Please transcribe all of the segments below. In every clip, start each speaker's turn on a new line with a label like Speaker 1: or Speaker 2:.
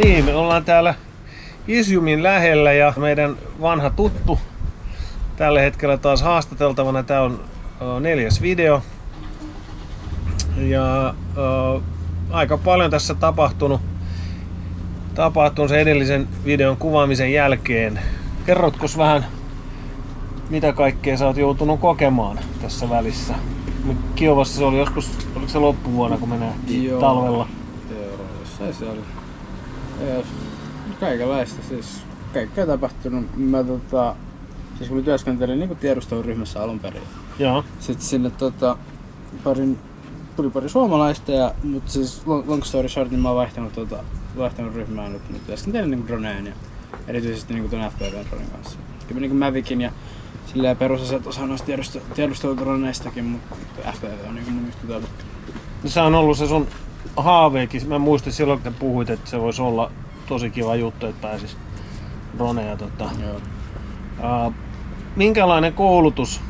Speaker 1: niin, me ollaan täällä Isiumin lähellä ja meidän vanha tuttu tällä hetkellä taas haastateltavana. Tää on 4. video. Ja aika paljon tässä tapahtunut sen edellisen videon kuvaamisen jälkeen. Kerrotko vähän, mitä kaikkea sä oot joutunut kokemaan tässä välissä? Kiovassa se oli joskus, oliko se loppuvuonna, kun me nähtiin talvella?
Speaker 2: Joo, jossain se oli. Kaikenlaista, siis kaikkea tapahtunut. Siis kun mä työskentelin niin tiedusteluryhmässä alun perin.
Speaker 1: Joo.
Speaker 2: Sitten sinne tuli pari suomalaista, mutta siis long story short, niin mä oon vaihtanut ryhmää nyt. Mä työskentelin niin droneen ja erityisesti niin tuon FPV-dronen kanssa. Kyllä niin Mavicin ja silleen perusasiat osaa noista tiedusteludroneistakin, mutta FPV on niin mun yhtä tällä.
Speaker 1: Se on ollut se sun haaveekin. Mä muistin silloin, kun puhuit, että se voisi olla tosi kiva juttu, että pääsis droneja. Minkälainen koulutus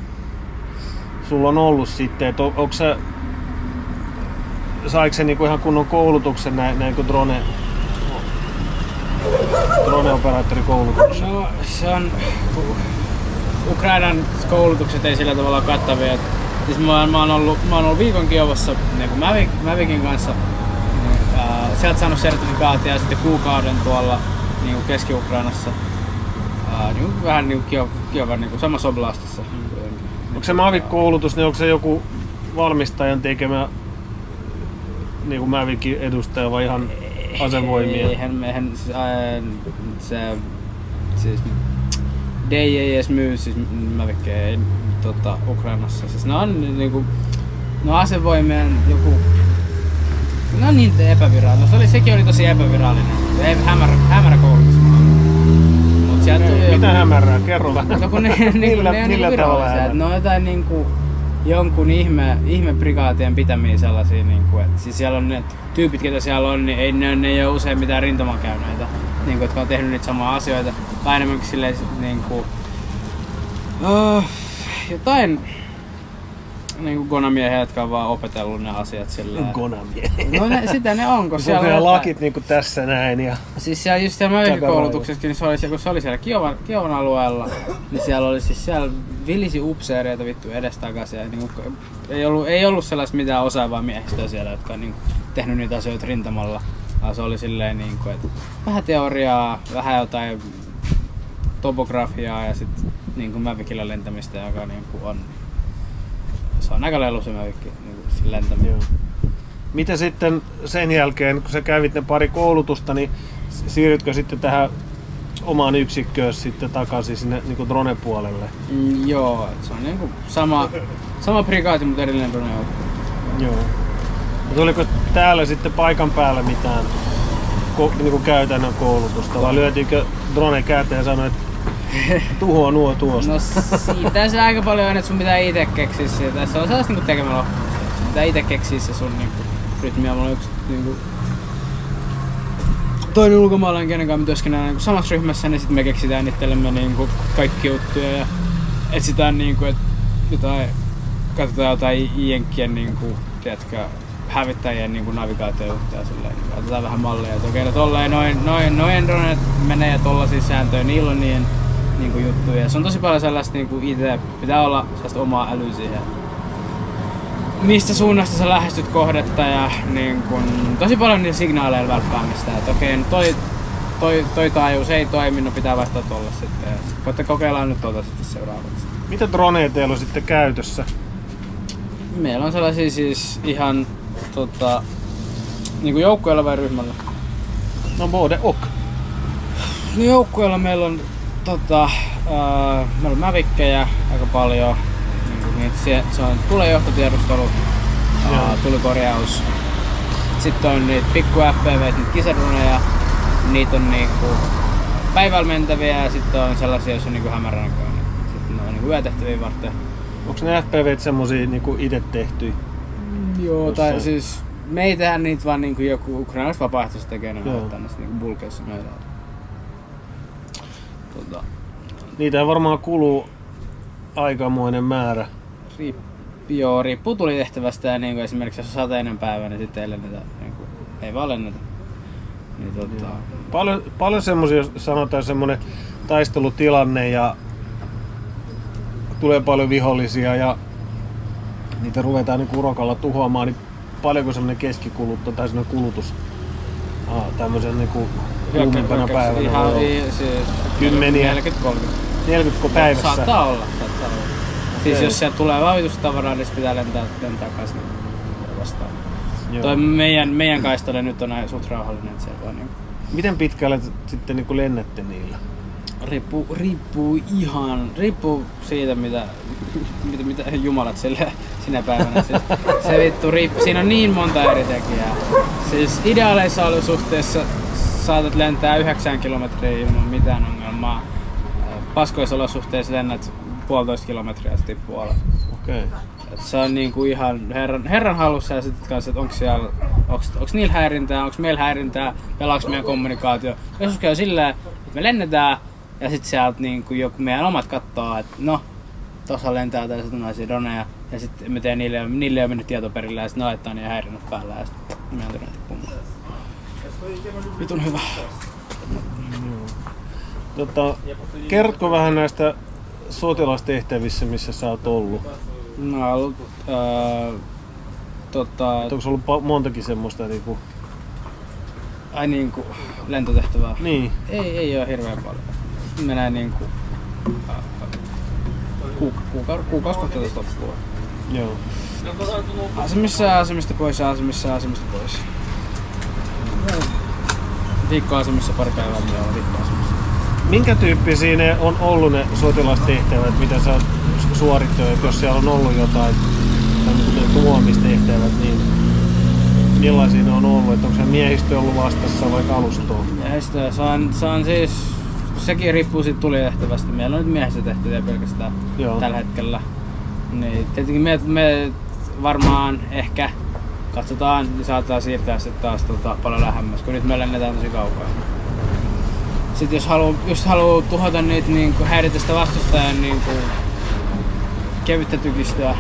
Speaker 1: sulla on ollut sitten? Onko se, saiko se niinku ihan kunnon koulutuksen näin kuin droneoperaattorikoulutuksen?
Speaker 2: No se on, Ukrainan koulutukset ei sillä tavalla kattavia. Siis mä oon ollut viikon Kiovassa niin Mavicin kanssa. Sieltä saanut sertifikaatia ja sitten kuukauden tuolla niin Keski-Ukrainassa. Niin vähän niin Kiovan niin samassa oblastissa.
Speaker 1: Onko se Mavic-koulutus, niin onko se joku valmistajan tekemä niin kuin Mavicin edustaja vai ihan asevoimia?
Speaker 2: Eihän siis DI ei edes myy siis Mavickeja Ukrainassa. Siis ne on niinku asevoimien joku. Ne on niin epävirallinen. Sekin oli tosi epävirallinen. Ei hämärä koulutus. Mut sieltä tuli
Speaker 1: mitä hämärää? Kerro vähän.
Speaker 2: No kun ne on virallisia. Ne on jotain niinku jonkun ihme prikaatien pitämiä sellaisia niinku, että siis siellä on ne tyypit, ketä siellä on, niin ne ei ole usein mitään rintamakäyneitä, niinku, jotka on tehnyt niitä samaa asioita. Tai enemmänkin silleen niinku jotain niinku gonamiehiä, jotka on vaan opetellut ne asiat silleen.
Speaker 1: Gonamiehiä?
Speaker 2: No sitä ne on, kun
Speaker 1: siellä on lakit niinku tässä näin ja
Speaker 2: siis siellä just siellä Mavicin-koulutuksessakin, niin kun se oli siellä Kiovan alueella, niin siellä oli siis siellä vilisi upseereita vittu edestakaisin. Niinku, ei ollut sellaista mitään osaavaa miehistöä siellä, jotka on niinku tehnyt niitä asioita rintamalla. Vaan se oli silleen niinku, että vähän teoriaa, vähän jotain topografiaa ja sit niinku Mavicilla lentämistä, joka niinku on. Se on aika lelu se Mavic niinku lentäminen.
Speaker 1: Joo. Mitä sitten sen jälkeen, kun sä kävit ne pari koulutusta, niin siirrytkö sitten tähän omaan yksikköön sitten takaisin sinne niinku drone-puolelle?
Speaker 2: Joo, se on niinku sama prikaati, mutta erillinen drone.
Speaker 1: Joo. Mutta oliko täällä sitten paikan päällä mitään niinku käytännön koulutusta, vai lyötiinkö drone käteen ja sanoi, että tuhoa nuo tuosta?
Speaker 2: No siitä se aika paljon on, että sun pitää ite keksiä se. Tässä on sellaista niinku tekemällä oppimista. Sun pitää ite keksiä se sun niinku rytmiä. Mulla on yksi niinku toinen ulkomaalainen, kenen kanssa me työskennellään niinku samassa ryhmässä, niin sit me keksitään itsellemme niinku kaikki juttuja ja etsitään niinku, et katsotaan jotain jenkkien niinku, tiedätkö, hävittäjien niinku navigaatiojuttuja silleen. Otetaan vähän malleja, että okei, tolleen noin dronet menee ja tollasia sääntöjä, niillä on niinku juttuja. Se on tosi paljon sellaista niinku itse, pitää olla sellaista omaa älyä siihen. Mistä suunnasta sä lähestyt kohdetta ja niinku, tosi paljon niillä signaaleilla välppäämistä, että okei, toi taajuus ei toimi, no pitää vaihtaa tolle sitten. Voitte kokeilla nyt sitten seuraavaksi.
Speaker 1: Mitä droneja teillä on sitten käytössä?
Speaker 2: Meillä on sellaisia siis ihan niinku joukkueella vai ryhmällä?
Speaker 1: No både och.
Speaker 2: No joukkueella meillä on meillä on Maviccejä aika paljon. Niinku se on tulejohtotiedustelu, tulikorjaus. Sitten on niitä pikku FPV, niitä kisadroneja. Niitä on niinku päivällä mentäviä ja sitten on sellaisia, joissa on niinku hämärän näköinen. Sitten ne on niinku yötehtäviä varten.
Speaker 1: Onko ne FPVt semmosia niinku ite tehtyjä?
Speaker 2: Joo, tai siis me ei tehdä niitä vaan niinku joku ukrainalaiset vapaaehtoiset tekee ne tämmöset niinku bulkeissa meillä.
Speaker 1: Niitä varmaan kuluu aikamoinen määrä.
Speaker 2: Riippuu tulitehtävästä ja niinku esimerkiksi jos on sateinen päivä, niin sitten ei lennetä, niinku, ei vaan lennetä. Niin,
Speaker 1: Paljon semmosia, jos sanotaan semmonen taistelutilanne ja tulee paljon vihollisia ja niitä ruvetaan niin urokalla tuhoamaan, niin paljonko semmonen keskikulutus tai semmonen kulutus tämmösen niinku kuumimpana päivänä
Speaker 2: ihan
Speaker 1: voi olla?
Speaker 2: siis
Speaker 1: Kymmeniä.
Speaker 2: 40-30.
Speaker 1: 40 päivässä?
Speaker 2: Saattaa olla. Siis jos sieltä tulee vauhditustavaraa, niin se pitää lentää kanssa vastaan.
Speaker 1: Joo.
Speaker 2: Toi meidän kaistalle nyt on suht rauhallinen, että se on niin.
Speaker 1: Miten pitkälle sitten niin lennätte niillä?
Speaker 2: Riippuu siitä mitä jumalat sille sinä päivänä. Siis, se vittu riippuu. Siinä on niin monta eri tekijää. Siis ideaaleissa olosuhteissa saatat lentää 9 kilometriä ilman mitään ongelmaa. Paskoissa olosuhteissa lennät 1,5 kilometriä ja tippuu alas.
Speaker 1: Okei.
Speaker 2: Se on niinku ihan herran hallussa ja sitten kanssa, että onks niillä häirintää, onks meillä häirintää, pelaaks meidän kommunikaatio. Joskus käy sillä, että me lennetään ja sitten sieltä niinku joku meidän omat kattoo, että no, tossa lentää tällaiset punaisia droneja ja sitten me teen niille on mennyt tieto perille ja sitten ne laittaa niiden häirinnät päällä ja sitten me on tehnyt tippumaan. Vitun hyvä.
Speaker 1: Kerrotko vähän näistä sotilastehtävissä, missä sä oot ollut?
Speaker 2: Mä oon ollut
Speaker 1: Onko se ollut montakin semmoista niinku...
Speaker 2: ai niinku lentotehtävää?
Speaker 1: Niin.
Speaker 2: Ei oo hirveän paljon. Menee niinku kuukausi kohta tästä loppua.
Speaker 1: Joo.
Speaker 2: Asemista pois. Viikko asemissa, pari päivää vielä on viikko asemissa.
Speaker 1: Minkä tyyppisiä ne on ollut ne sotilastehtävät, mitä sä oot suorittanut, jos siellä on ollut jotain tuomistehtävät, niin millaisia ne on ollut? Että onko se miehistö ollut vastassa vai kalustoa?
Speaker 2: Miehistöä, se on siis, sekin riippuu siitä tulitehtävästä. Meillä on nyt miehistötehtäviä pelkästään tällä hetkellä. Niin, tietenkin me varmaan ehkä katsotaan, niin saattaa siirtää sitten taas paljon lähemmäs, kun nyt me lennetään tosi kaukaa. Sitten jos haluaa tuhota niitä niinku häiritä sitä vastustajan niinku kevyttä tykistöä,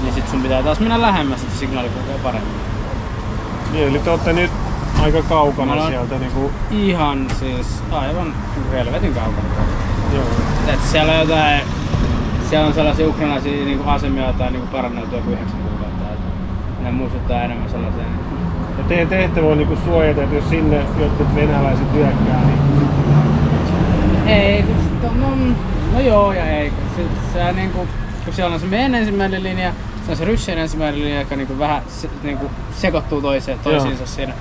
Speaker 2: niin sit sun pitää taas mennä lähemmäs, että signaali kulkee paremmin.
Speaker 1: Niin, eli te ootte nyt aika kaukana sieltä niinku...
Speaker 2: Ihan siis aivan helvetin kaukana.
Speaker 1: Joo.
Speaker 2: Et siellä on jotain, siellä on sellaisia ukrainaisia niinku asemia, joita on niinku paranneltu joku 9 kuukautta. Ne muistuttaa enemmän sellaisia.
Speaker 1: Ja teidän tehtävä on niinku suojata, että jos sinne jotkut venäläiset hyökkää, niin...
Speaker 2: Ei, no joo ja ei. Se niinku, kun siellä on se meidän ensimmäinen linja, se on se ryssien ensimmäinen linja, joka niinku vähän niinku sekoittuu toisiinsa siinä.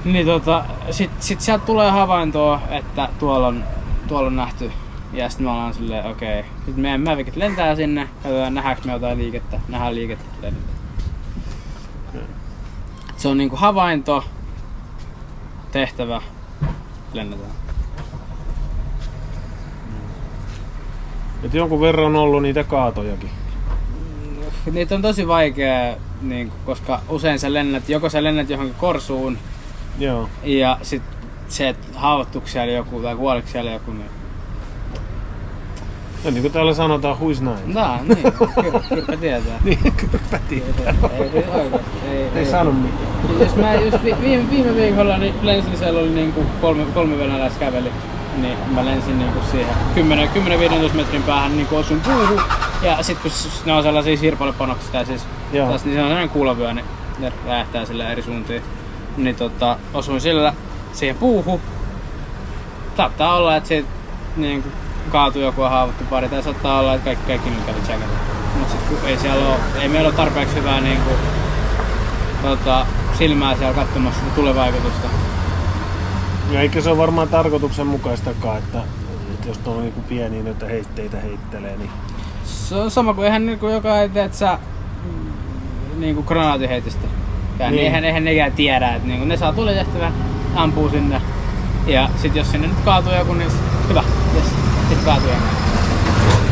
Speaker 2: Niin sit sieltä tulee havaintoa, että tuolla on nähty. Ja sit me ollaan silleen, okei. Sit meidän Mavicit lentää sinne, katsotaan nähdäänkö me jotain liikettä, nähdään liikettä, lennetään. Se on niinku havainto, tehtävä, lennetään.
Speaker 1: Et jonkun verran on ollut niitä kaatojakin.
Speaker 2: Niitä on tosi vaikea, niinku, koska usein sä lennät johonkin korsuun.
Speaker 1: Joo.
Speaker 2: Ja sit se, että haavoittuuko siellä joku tai kuoliko siellä joku, niin...
Speaker 1: Ja niin kuin täällä sanotaan, huis näin.
Speaker 2: Niin, kyrpä tietää.
Speaker 1: Niin, kyrpä tietää. Ei sano mitään.
Speaker 2: Jos viime viikolla niin lensin, siellä oli niinku kolme venäläistä käveli. Niin mä lensin niinku siihen 10-15 metrin päähän niinku osun puuhun. Ja sit kun ne on sellaisia sirpalepanoksia, siis taas, niin se on sellainen kuulavyö, niin ne räjähtää sillä eri suuntiin. Niin osuin sillä siihen puuhun. Saattaa olla, että siitä niinku kaatui joku ja haavoittu pari, tai saattaa olla, että kaikki nyt kävi tsekata. Mut sit kun ei meillä ole tarpeeksi hyvää niinku silmää siellä katsomassa sitä tulevaikutusta.
Speaker 1: Ja eikä se ole varmaan tarkoituksenmukaistakaan, että jos tuolla niinku pieniä noita heitteitä heittelee, niin...
Speaker 2: Se on sama kuin eihän niinku joka ei teet sä niinku granaatiheitistä. Niin eihän nekään tiedä, että niinku ne saa tulitehtävän, ampuu sinne. Ja sit jos sinne nyt kaatuu joku, niin hyvä, jes, sit kaatuu joku.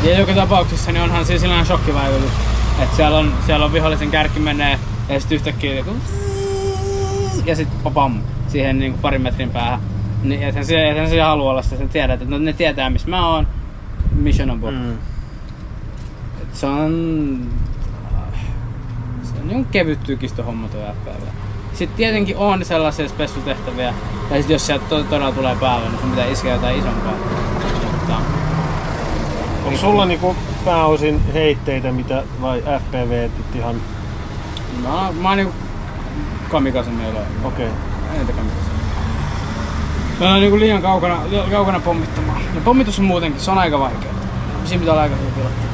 Speaker 2: Ja joka tapauksessa niin onhan siis sellainen shokkivaikutus. Että siellä on vihollisen kärki menee ja sit yhtäkkiä joku... Ja sit pam, siihen niinku parin metrin päähän. Niin ethän se halua olla sitä, sen tiedät, että ne tietää missä mä oon. Mission on pop. Se on niinku kevyt tykistöhomma toi FPV. Sitten tietenkin on sellaisia spessutehtäviä, tai sit jos sieltä todella tulee päälle, niin sun pitää iskeä jotain isompaa. Mutta
Speaker 1: Onko sulla niinku pääosin heitteitä mitä, vai FPV ihan?
Speaker 2: mä oon niinku kamikasen meillä.
Speaker 1: Okei.
Speaker 2: Entä kamikasen? Mä oon niinku liian kaukana pommittamaan. Ja pommitus on muutenkin, se on aika vaikeaa. Siinä pitää olla aika hyvä pilotti.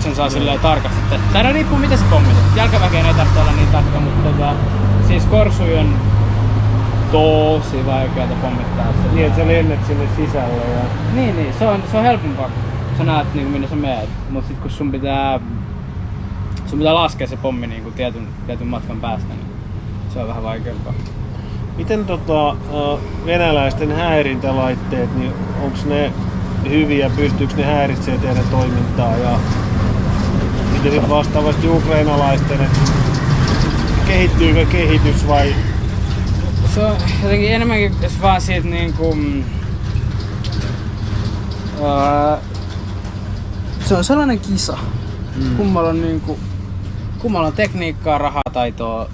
Speaker 2: Sen saa silleen tarkasti. Tää riippuu miten se pommitat. Jalkaväkeen ei tarvitse olla niin tarkka, mutta siis korsuja on tosi vaikeata pommittaa.
Speaker 1: Niin, että sä lennät sinne sisälle ja...
Speaker 2: Niin, se on helpompaa, kun sä näet niinku minne sä meet. Mut sit kun sun pitää laskea se pommi niinku tietyn matkan päästä, niin se on vähän vaikeampaa.
Speaker 1: Miten venäläisten häirintälaitteet, niin onks ne hyviä, pystyykö ne häiritsee teidän toimintaa ja miten sit vastaavasti ukrainalaisten, että kehittyykö kehitys vai?
Speaker 2: Se on jotenkin enemmänkin vaan siitä niinku... se on sellainen kisa. Kummalla on tekniikkaa, rahataitoa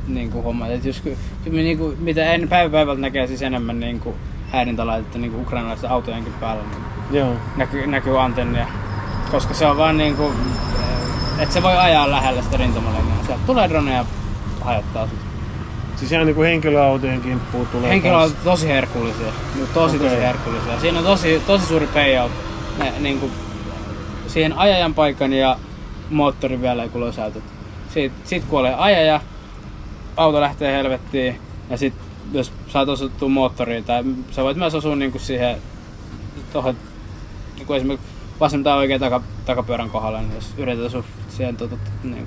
Speaker 2: niinku homma. Et jos niinku, mitä päivä päivältä näkee siis enemmän niinku häirintälaitetta niinku ukrainalaisten autojenkin päällä, niin
Speaker 1: Joo.
Speaker 2: näkyy antennia. Koska se on vaan niinku, et se voi ajaa lähellä sitä rintamalinjaa. Sieltä tulee drone ja hajottaa sit.
Speaker 1: Siis ihan niinku henkilöautojen kimppuun tulee.
Speaker 2: Henkilöautot tosi herkullisia. Tosi herkullisia. Siinä on tosi suuri payout. Niinku, siihen ajajan paikan ja moottorin vielä ei lösäytet. Sit kuolee ajaja, auto lähtee helvettiin ja sit jos saat osuttua moottoriin tai sä voit myös osua niinku siihen tohon niinku esimerkiksi vasen tai oikein takapyörän kohdalla, niin jos yrität osua siihen niin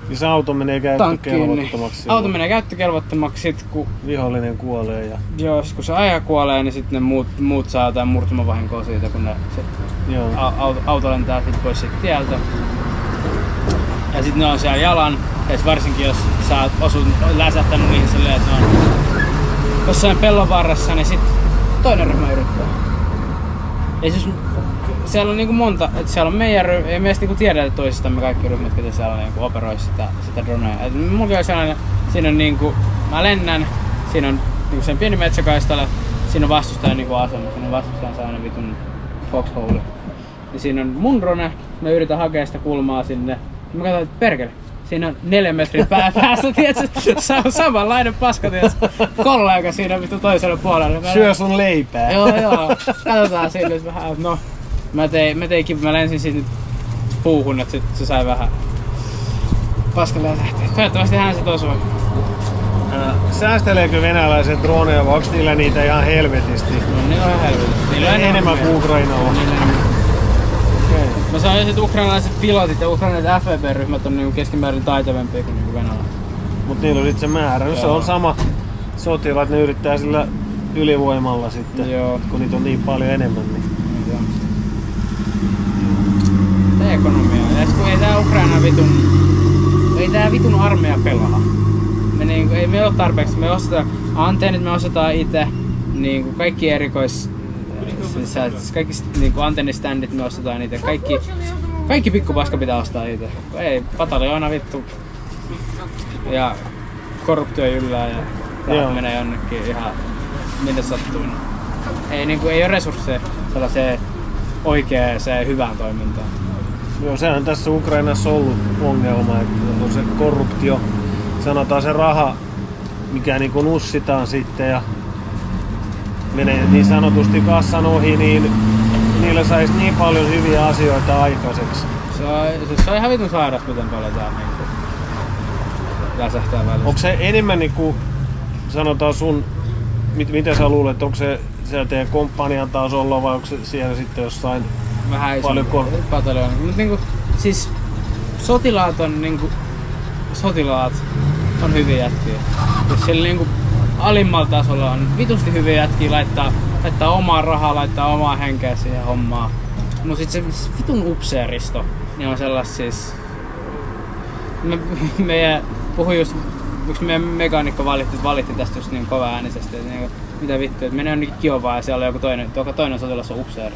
Speaker 1: niin se auto menee käyttökelvottomaksi.
Speaker 2: Niin. Auto menee käyttökelvottomaksi sit kun
Speaker 1: vihollinen kuolee ja...
Speaker 2: Joo, sit kun se ajaja kuolee, niin sit ne muut saa jotain murtumavahinkoa siitä, kun ne auto lentää sit pois siitä tieltä. Ja sit ne on siellä jalan, ja varsinkin jos sä oot läsähtänyt niihin silleen, että ne on jossain pellon varressa, niin sit toinen ryhmä yrittää. Ja siis siellä on niinku monta, että siellä on meidän ryhmä, ei meistä niinku tiedetä toisistamme kaikki ryhmät, ketä siellä niinku operoi sitä dronea. Et mulla on sellainen, siinä on niinku, mä lennän, siinä on niinku sen pieni metsäkaistale, siinä on vastustajan niinku asema, siinä on vastustajan sellainen vitun foxhole. Ja siinä on mun drone, mä yritän hakea sitä kulmaa sinne. Mä katsoin, että perkele, siinä on 4 metrin päässä, tietsä, se on samanlainen paska, tietsä, kollega siinä vittu toisella puolella.
Speaker 1: Syö sun leipää.
Speaker 2: Joo, katsotaan siinä nyt vähän, no. Mä lensin siitä nyt puuhun, että se sai vähän paskalle lähteä. Toivottavasti hän sit osui.
Speaker 1: Säästeleekö venäläiset droneja vai onks niillä niitä ihan helvetisti?
Speaker 2: No niillä on ihan helvetisti. Niillä on
Speaker 1: enemmän kuin Ukrainalla.
Speaker 2: Okay. Mä sanoisin, että ukrainalaiset pilotit ja ukrainalaiset FVB-ryhmät on niinku keskimäärin taitavampia kuin niinku venäläiset.
Speaker 1: Mut niillä on sit se määrä. No, se on sama sotilaat, ne yrittää sillä ylivoimalla sitten, kun niitä on niin paljon enemmän. Niin.
Speaker 2: Tää ekonomia. Ja kun ei tää Ukraina vitun armeija pelaa. Ei me oo tarpeeksi. Me ostetaan antennit, me ostetaan itse. Niinku kaikki kaikki niinku antenniständit me ostetaan itse. Kaikki pikkupaska pitää ostaa itse. Ei, pataljoona vittu. Ja korruptio yllää ja menee jonnekin ihan minne sattuu. Ei oo resursseja sellaiseen oikeeseen hyvään toimintaan.
Speaker 1: Joo, sehän tässä Ukrainassa ollut ongelma, että on se korruptio, sanotaan se raha, mikä niinku nussitaan sitten ja menee niin sanotusti kassan ohi, niin niillä saisi niin paljon hyviä asioita aikaiseksi.
Speaker 2: Se on ihan vitun sairas, miten paljon tää niinku läsähtää välistä.
Speaker 1: Onko se enemmän niinku, sanotaan sun, mitä sä luulet, onko se siellä teidän komppanian tasolla vai onko se siellä sitten jossain
Speaker 2: vähän paljon pataljoona. Mut niinku, siis sotilaat on hyviä jätkiä. Jos siellä niinku alimmalla tasolla on vitusti hyviä jätkiä, laittaa omaa rahaa, laittaa omaa henkeä siihen hommaan. Mut sit se vitun upseeristo, niin on sellas siis... Meidän puhui just, yksi meidän mekaanikko valitti tästä just niin kova äänisesti, että niinku, mitä vittu, että menee jonnekin Kiovaan ja siellä on joku toinen sotilas on upseeri.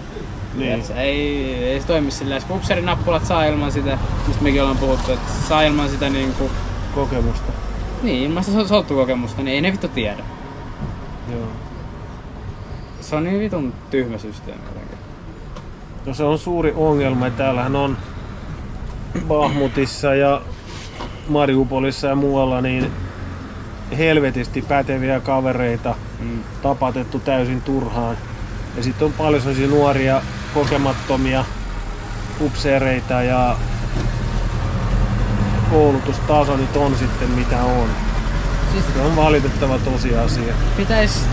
Speaker 2: Niin. Ei se toimi silleen, kun upseerinappulat saa ilman sitä, mistä mekin ollaan puhuttu, että saa ilman sitä niinku...
Speaker 1: Kokemusta.
Speaker 2: Niin, ilmaista sottukokemusta, niin ei ne vittu tiedä.
Speaker 1: Joo.
Speaker 2: Se on niin vitun tyhmä systeemi jotenkin.
Speaker 1: No se on suuri ongelma. Täällähän on Bahmutissa ja Mariupolissa ja muualla niin helvetisti päteviä kavereita tapatettu täysin turhaan. Ja sitten on paljon sellaisia nuoria, kokemattomia upseereita ja koulutustaso nyt on sitten mitä on.
Speaker 2: Siis
Speaker 1: Se on valitettava tosiasia.
Speaker 2: pitäis,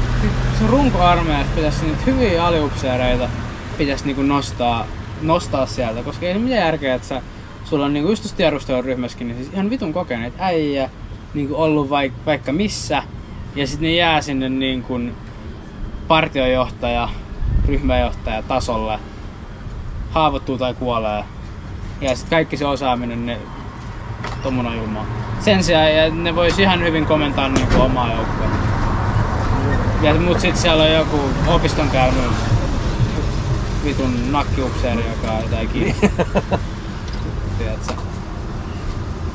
Speaker 2: runkoarmeijasta pitäis niitä hyviä aliupseereita pitäis niinku nostaa sieltä, koska ei se mitään järkeä, että sulla on niinku just tuossa tiedusteluryhmässäkin niin siis ihan vitun kokeneet äijä niinku ollut vaikka missä ja sitten ne jää sinne niinku partiojohtaja, ryhmäjohtaja tasolle, haavoittuu tai kuolee ja sitten kaikki se osaaminen ne tommona ilmaa. Sen sijaan ja ne vois ihan hyvin komentaa niinku omaa joukkoa. Ja mut sit siellä on joku opiston käynyt vitun nakkiupseeri, joka ei jotain kiinnostaa. Tiedätkö?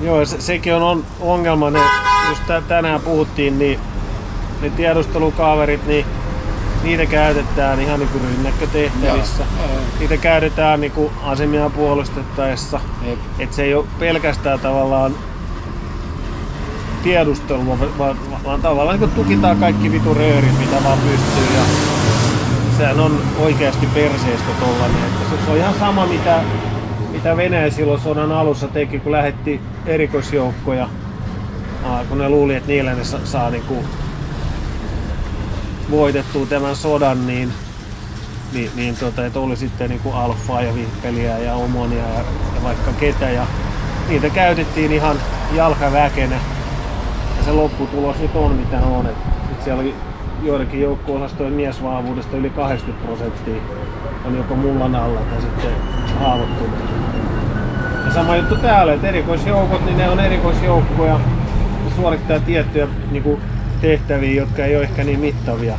Speaker 1: Joo, sekin on ongelma. Jos tänään puhuttiin, niin ne tiedustelukaverit, niin niitä käytetään ihan niin kuin rynnäkkötehtävissä. Niitä käytetään niin kuin asemia puolustettaessa. Et se ei ole pelkästään tavallaan tiedustelua, vaan tavallaan niin tukitaan kaikki vitu röörit, mitä vaan pystyy. Ja sehän on oikeasti perseestä tollanen. Että se on ihan sama, mitä Venäjä silloin sodan alussa teki, kun lähetti erikoisjoukkoja. Kun ne luuli, että niillä ne saa niinku voitettua tämän sodan, että oli sitten niinku alfaa ja vippeliä ja omonia ja vaikka ketä. Ja niitä käytettiin ihan jalkaväkenä. Ja se lopputulos nyt on mitä on. Et siellä oli joidenkin joukko-osastojen miesvahvuudesta yli 80% on joko mullan alla tai sitten haavoittunut. Ja sama juttu täällä, että erikoisjoukot, niin ne on erikoisjoukkoja. Ne suorittaa tiettyjä niin tehtäviä, jotka ei ole ehkä niin mittavia,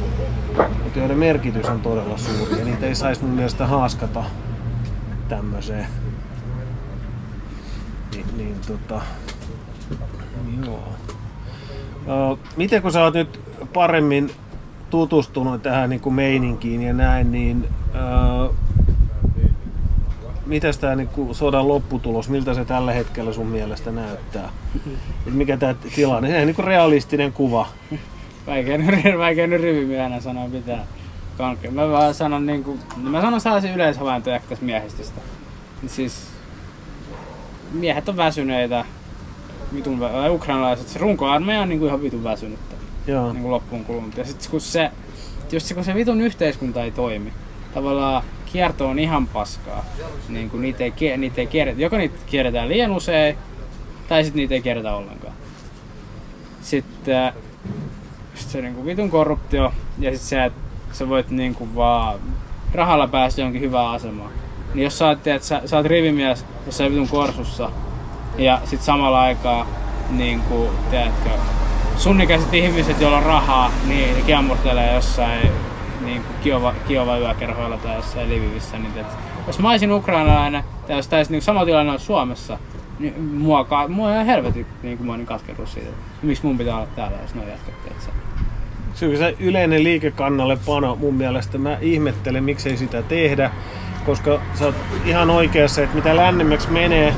Speaker 1: mutta joiden merkitys on todella suuri. Ja niitä ei saisi mun mielestä haaskata tämmöiseen. Joo. Miten kun sä oot nyt paremmin tutustunut tähän niin kuin meininkiin ja näin, niin mitäs tää niin kuin sodan lopputulos, miltä se tällä hetkellä sun mielestä näyttää? Mikä tää tilanne? Se on niin kuin realistinen kuva.
Speaker 2: Vaikea nyt rivimiehenä sanoa mitään. Mä vaan sanon niinku, mä sanon sellaisia yleishavaintoja tästä miehistöstä. Siis miehet on väsyneitä. Ukrainalaiset, se runkoarmeija on niinku ihan vitun väsynyttä.
Speaker 1: Joo.
Speaker 2: Niinku loppuun kulunut. Ja sit kun se vitun yhteiskunta ei toimi, tavallaan kierto on ihan paskaa. Niinku niitä ei kierretä, joko niitä kierretään liian usein, tai sit niitä ei kierretä ollenkaan. Sitten se niinku vitun korruptio, ja sit se, että sä voit niinku vaan rahalla päästä johonkin hyvään asemaan. Niin jos sä oot rivimies jossain vitun korsussa, ja sit samalla aikaa niinku, tiedätkö, sun ikäiset ihmiset, joilla on rahaa, niin ne kiamurtelee jossain niinku Kiovan yökerhoilla tai jossain Lvivissä, niin tiedätkö, jos mä olisin ukrainalainen, tai jos täis niinku sama tilanne olisi Suomessa, niin mua ihan helvetin niinku mä oon katkerus siitä. Miksi mun pitää olla täällä, jos noin jatkat, tiedätkö?
Speaker 1: Se yleinen liikekannallepano mun mielestä, mä ihmettelen miksei sitä tehdä, koska sä oot ihan oikeassa, että mitä lännemmäksi menee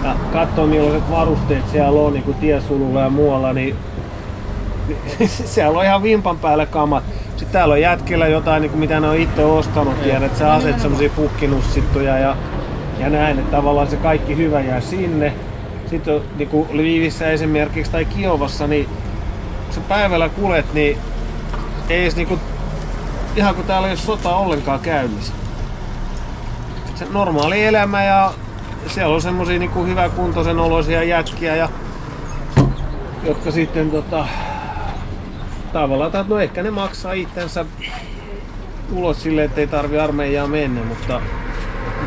Speaker 1: ja katsoo millaiset varusteet siellä on niin kuin tiesululla ja muualla, niin siellä on ihan vimpan päälle kamat. Sitten täällä on jätkillä jotain, niin kuin mitä ne on itse ostanut, tiedät, sä aset semmosia pukkinussittuja ja näin, että tavallaan se kaikki hyvä jää sinne. Sitten on niin kuin Lvivissä esimerkiksi tai Kiovassa, niin kun sä päivällä kulet, niin ei edes niinku, ihan kun täällä ei ole sota ollenkaan käynnissä. Se normaali elämä ja siellä on semmosia niinku hyväkuntoisen oloisia jätkiä, jotka sitten tavallaan, no ehkä ne maksaa itsensä ulos silleen, ettei tarvi armeijaa mennä, mutta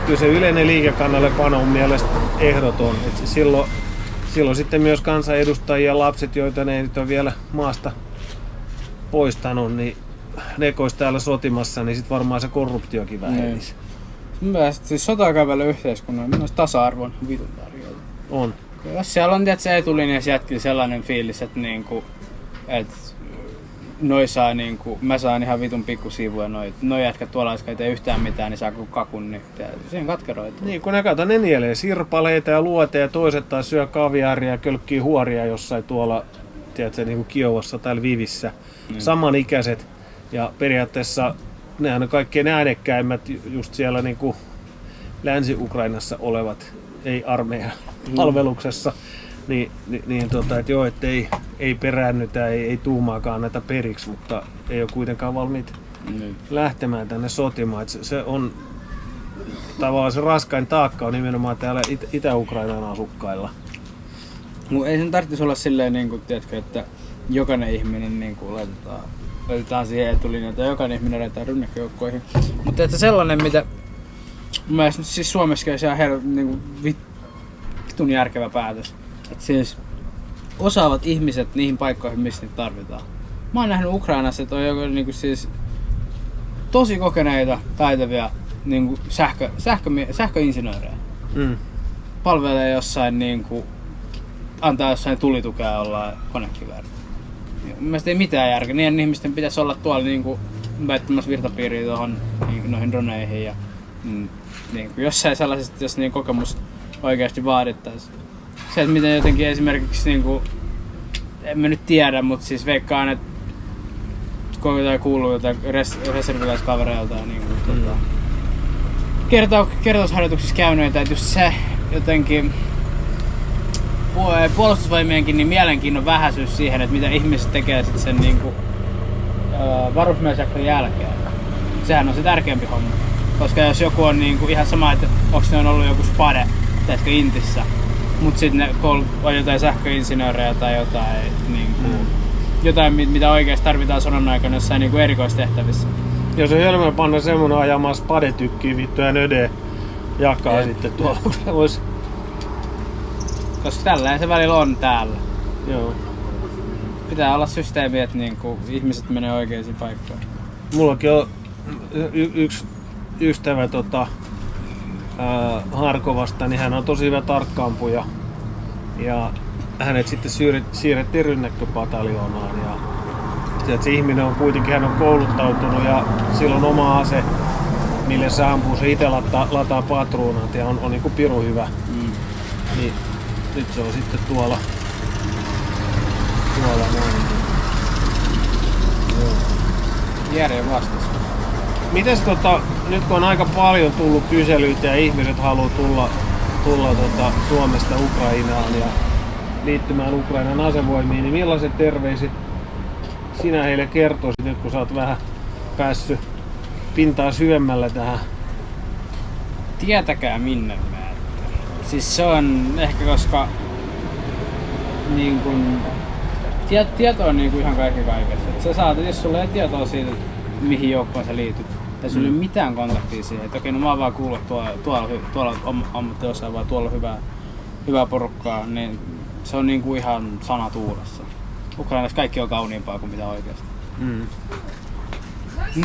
Speaker 1: kyllä se yleinen liikekannallepano on mielestä ehdoton. Et silloin sitten myös kansanedustajia lapset, joita ne ei nyt ole vielä maasta poistanut, niin ne kun olisi täällä sotimassa, niin sitten varmaan se korruptiokin vähenisi.
Speaker 2: Mun mielestä siis sotaa käyvällä yhteiskunnan tasa-arvo on vitun tärkeää.
Speaker 1: On.
Speaker 2: Jos siellä on tietysti etulinjassa jätkillä sellainen fiilis, että niinku, noi saa niinku, mä saan ihan vitun pikkusiivuja, noi jätkät tuolla ei tee yhtään mitään, niin saa kakun, niin siihen katkeroituu.
Speaker 1: Niin, kun ne nielee sirpaleita ja luoteja ja toiset taas syö kaviaaria ja kölkkii huoria jossain tuolla, tiedätkö, niin kuin Kiovassa tai Lvivissä. Samanikäiset. Ja periaatteessa nehän on kaikkein äänekkäimmät just siellä niin kuin Länsi-Ukrainassa olevat, ei armeijan palveluksessa. Että joo, että ei peräännytä, ei tuumaakaan näitä periksi, mutta ei ole kuitenkaan valmiit lähtemään tänne sotimaan. Se on tavallaan se raskain taakka on nimenomaan täällä Itä-Ukrainan asukkailla.
Speaker 2: No ei sen tarvitsisi olla silleen, niin kuin, tiedätkö, että jokainen ihminen niin kuin laitetaan siihen etulinjaan, tai jokainen ihminen laitetaan rynnäkköjoukkoihin. Mutta että sellainen, mitä mun mielestä siis Suomessakin on ihan niin vitun järkevä päätös. Että siis osaavat ihmiset niihin paikkoihin, missä niitä tarvitaan. Mä oon nähnyt Ukrainassa, että on joku niinku siis tosi kokeneita, taitavia niinku sähköinsinöörejä. Palvelee jossain niinku, antaa jossain tulitukea olla konekivääri. Mielestäni ei mitään järkeä. Niiden ihmisten pitäisi olla tuolla niinku väittämässä virtapiiriä tuohon noihin droneihin ja niinku jossain sellaisesta, jos niin kokemus oikeasti vaadittaisiin. Se, että miten jotenkin esimerkiksi niinku, en mä nyt tiedä, mutta siis veikkaan, että koko jotain kuuluu jotain reserviläiskavereilta niinku, kertausharjoituksissa käyneitä, että just se jotenkin puolustusvoimienkin niin mielenkiinnon vähäisyys siihen, että mitä ihmiset tekee sit sen niinku, varusmiesjakson jälkeen. Sehän on se tärkeämpi homma. Koska jos joku on niinku ihan sama, että onks ne on ollut joku spade, teetkö Intissä, mut sit ne on jotain sähköinsinöörejä tai jotain, niinku, jotain mitä oikeesti tarvitaan sodan aikana jossain niinku erikoistehtävissä.
Speaker 1: Jos on helmen panna semmonen ajamaan spadetykkiä vittu ja nöde jakaa sitten tuolla.
Speaker 2: Koska tällä se välillä on täällä.
Speaker 1: Joo.
Speaker 2: Pitää olla systeemi, että niinku ihmiset menee oikeisiin paikkoihin.
Speaker 1: Mullakin on yksi ystävä Harkovasta, niin hän on tosi hyvä tarkkaampuja. Ja hänet sitten siirrettiin rynnäkköpataljoonaan. Ja se ihminen on kuitenkin, hän on kouluttautunut ja sillä on oma ase, millä se ampuu, se itse lataa patruunat ja on niinku pirun hyvä. Niin nyt se on sitten tuolla noin.
Speaker 2: Järjen vastas.
Speaker 1: Mites nyt kun on aika paljon tullut kyselyitä ja ihmiset haluaa tulla Suomesta Ukrainaan ja liittymään Ukrainan asevoimiin, niin millaiset terveiset sinä heille kertoisit nyt, kun sä oot vähän päässyt pintaa syvemmällä tähän?
Speaker 2: Tietäkää minne menette. Siis se on ehkä koska niin kun, tieto on niin kuin ihan kaikki kaikessa. Sä saat, jos sulla ei tietoa siitä, mihin joukkoon sä liityt, ja sulla ei ole mitään kontaktia siihen, että okei, no mä oon vaan kuullut tuolla ammattiosaavaa, tuolla on hyvää porukkaa, niin se on niin kuin ihan sana tuulessa. Ukrainassa kaikki on kauniimpaa kuin mitä oikeasti.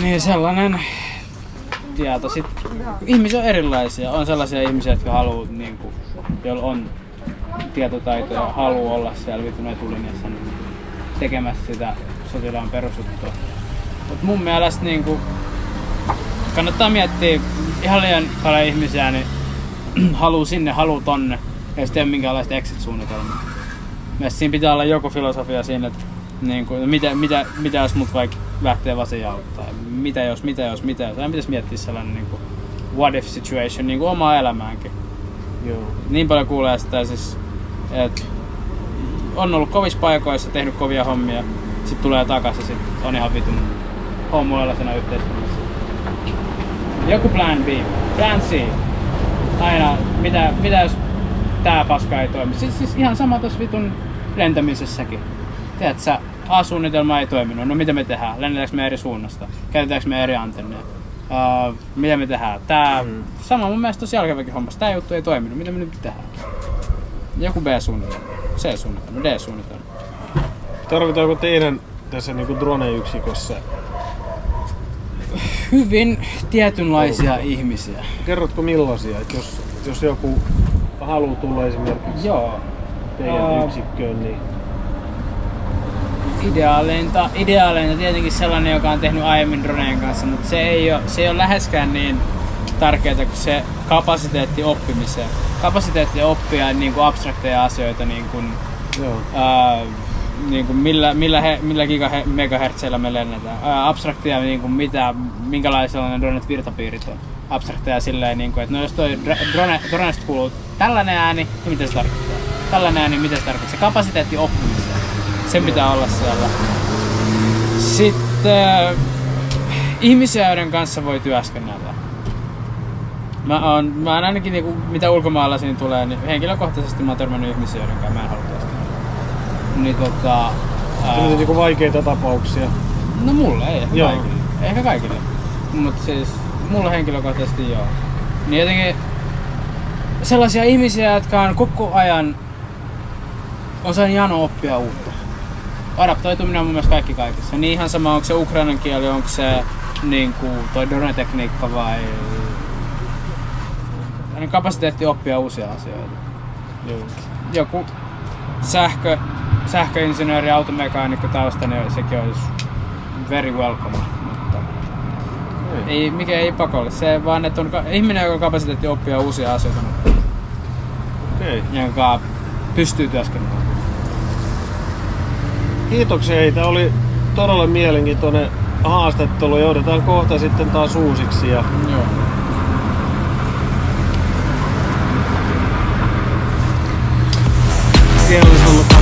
Speaker 2: Niin sellainen tieto. Sitten ihmisiä on erilaisia. On sellaisia ihmisiä, jotka haluaa, niin kuin, joilla on tietotaitoja ja haluaa olla siellä vitun etulinjassa niin tekemässä sitä sotilaan perusjuttua. Mut mun mielestä niin kuin, kannattaa miettiä ihan liian paljon ihmisiä, niin haluu sinne, haluu tonne, ei sitten ole minkäänlaista exit-suunnitelmaa. Mielestäni siinä pitää olla joku filosofia siinä, että niin kuin, mitä jos mut vaikka lähtee vasenjalta, tai mitä jos. Tai pitäisi miettiä sellainen niin kuin, what if situation niin kuin omaa elämäänkin.
Speaker 1: Joo.
Speaker 2: Niin paljon kuulee sitä siis, että on ollut kovissa paikoissa, tehnyt kovia hommia, sit tulee takaisin ja sit on ihan vitun hommoillaisena yhteiskunnassa. Joku plan B, plan C. Aina, mitä jos tää paska ei toimi. Siis ihan sama tossa vitun lentämisessäkin. Tiedät sä, A-suunnitelma ei toiminut. No mitä me tehdään? Lennetäänkö me eri suunnasta? Käytetäänkö me eri antenneja? Mitä me tehdään? Tää sama mun mielestä tossa jalkaväkin hommassa. Tää juttu ei toiminut. Mitä me nyt tehdään? Joku B-suunnitelma, C-suunnitelma, D-suunnitelma.
Speaker 1: Tarvitaanko teidän tässä niinku drone-yksikössä?
Speaker 2: Hyvin tietynlaisia ihmisiä.
Speaker 1: Kerrotko millaisia? Et jos joku haluaa tulla esimerkiksi?
Speaker 2: Joo.
Speaker 1: teidän yksikköön, niin
Speaker 2: ideaaleinta tietenkin sellainen, joka on tehnyt aiemmin droneen kanssa, mutta se ei ole läheskään niin tärkeää kuin se kapasiteetti oppimiseen. Kapasiteetti oppia niin kuin abstrakteja asioita, niin kuin, niin kuin millä gigamegahertseillä me lennetään. Abstrakteja, niin kuin minkälaisella ne dronet virtapiirit on. Abstrakteja silleen, niin kuin, että no jos toi dronesta kuuluu tällainen ääni, niin mitä se tarkoittaa? Tällainen ääni, mitä se tarkoittaa? Se kapasiteetti oppimiseen. Sen pitää olla siellä. Sitten ihmisiä, joiden kanssa voi työskennellä. Mä oon ainakin niinku, mitä ulkomaalaisiin tulee, niin henkilökohtaisesti mä oon törmännyt ihmisiä, joiden kanssa mä en halua työskennellä. Niin
Speaker 1: sellaisia niinku vaikeita tapauksia.
Speaker 2: No mulle ei, ehkä kaikille. Ehkä kaikille. Mut siis mulle henkilökohtaisesti joo. Niin jotenkin sellaisia ihmisiä, jotka on koko ajan osaan jano oppia uutta. Adaptoituminen on mun mielestä kaikki kaikessa. Niin ihan sama, onko se ukrainan kieli, onko se niinku toi drone-tekniikka vai kapasiteetti oppia uusia asioita.
Speaker 1: Joo.
Speaker 2: Joku sähköinsinööri, automekaanikko tausta, niin sekin olisi very welcome. Mutta ei pakolle. Se vaan, että on ihminen, joka on kapasiteetti oppia uusia asioita, jonka pystyy työskentelemään.
Speaker 1: Kiitoksia, hei. Tämä oli todella mielenkiintoinen haastattelu. Joudutaan kohta sitten taas uusiksi. Ja
Speaker 2: joo.
Speaker 1: Siellä olisi ollut